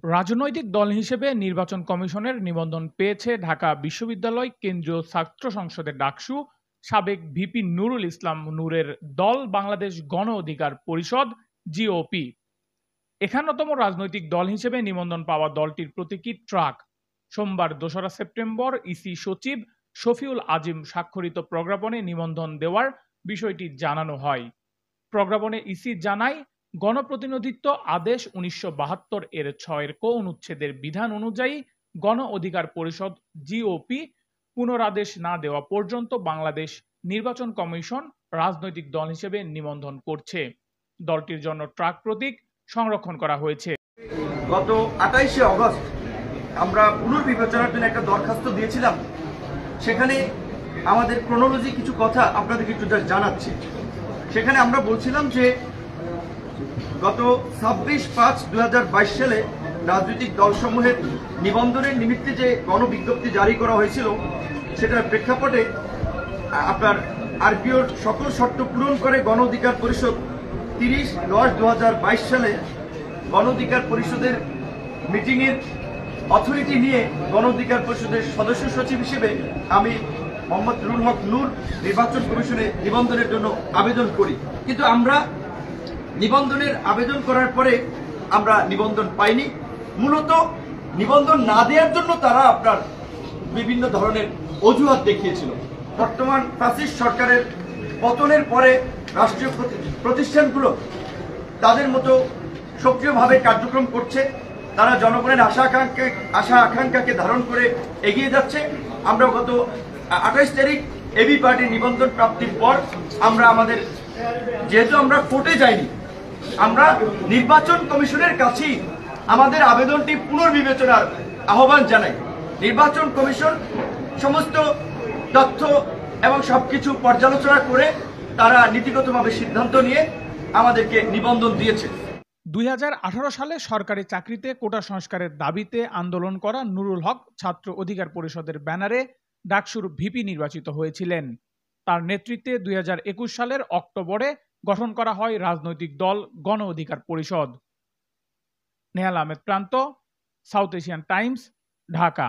রাজনৈতিক দল হিসেবে নির্বাচন কমিশনের নিবন্ধন পেয়েছে ঢাকা বিশ্ববিদ্যালয় কেন্দ্রীয় ছাত্র সংসদের ডাকসু সাবেক ভিপি নুরুল ইসলাম নূরের দল বাংলাদেশ গণ অধিকার পরিষদ জিওপি। ৫১তম রাজনৈতিক দল হিসেবে নিবন্ধন পাওয়া দলটির প্রতীকী ট্রাক। সোমবার ২রা সেপ্টেম্বর ইসি সচিব শফিউল আজিম স্বাক্ষরিত প্রজ্ঞাপনে নিবন্ধন দেওয়ার বিষয়টি জানানো হয়। প্রজ্ঞাপনে ইসি জানায়, গণপ্রতিনিধিত্ব আদেশ ১৯৭২ এর ৬ ক অনুচ্ছেদের বিধান অনুযায়ী গণ অধিকার পরিষদ জিওপি পুনরাদেশ না দেওয়া পর্যন্ত বাংলাদেশ নির্বাচন কমিশন রাজনৈতিক দল হিসেবে নিবন্ধন করছে। দলটির জন্য ট্রাক প্রতীক সংরক্ষণ করা হয়েছে। গত ২৮শে অগস্ট আমরা পুনর্বিবেচনার জন্য একটা দরখাস্ত দিয়েছিলাম। সেখানে আমাদের ক্রোনোলজি কিছু কথা আপনাদেরকে একটু জানাচ্ছি। সেখানে আমরা বলছিলাম যে গত ২৬/৫/২০২২ সালে রাজনৈতিক দলসমূহের নিবন্ধনের নিমিত্তে যে গণবিজ্ঞপ্তি জারি করা হয়েছিল, সেটার প্রেক্ষাপটে আপনার আরপিওর সকল শর্ত পূরণ করে গণ অধিকার পরিষদ ৩০/১০/২০২২ সালে গণ অধিকার পরিষদের মিটিংয়ের অথরিটি নিয়ে গণ অধিকার পরিষদের সদস্য সচিব হিসেবে আমি মোহাম্মদ রুহুল হক নূর নির্বাচন কমিশনে নিবন্ধনের জন্য আবেদন করি। কিন্তু আমরা নিবন্ধনের আবেদন করার পরে আমরা নিবন্ধন পাইনি। মূলত নিবন্ধন না দেওয়ার জন্য তারা আপনার বিভিন্ন ধরনের অজুহাত দেখিয়েছিল। বর্তমান ফ্যাসিস্ট সরকারের পতনের পরে রাষ্ট্রীয় প্রতিষ্ঠানগুলো তাদের মতো সক্রিয়ভাবে কার্যক্রম করছে। তারা জনগণের আশা আকাঙ্ক্ষাকে ধারণ করে এগিয়ে যাচ্ছে। আমরা গত ২৮ তারিখ এবি পার্টির নিবন্ধন প্রাপ্তির পর যেহেতু আমরা কোর্টে যাইনি, আমরা নির্বাচন কমিশনের কাছেই আমাদের আবেদনটি পুনর্বিবেচনার আহ্বান জানাই। নির্বাচন কমিশন সমস্ত তথ্য এবং সবকিছু পর্যালোচনা করে তারা নীতিগতভাবে সিদ্ধান্ত নিয়ে আমাদেরকে নিবন্ধন দিয়েছে। ২০১৮ সালে সরকারি চাকরিতে কোটা সংস্কারের দাবিতে আন্দোলন করা নুরুল হক ছাত্র অধিকার পরিষদের ব্যানারে ডাকসুর ভিপি নির্বাচিত হয়েছিলেন। তার নেতৃত্বে ২০২১ সালের অক্টোবরে গঠন করা হয় রাজনৈতিক দল গণ অধিকার পরিষদ। নেহাল আহমেদ প্রান্ত, সাউথ এশিয়ান টাইমস, ঢাকা।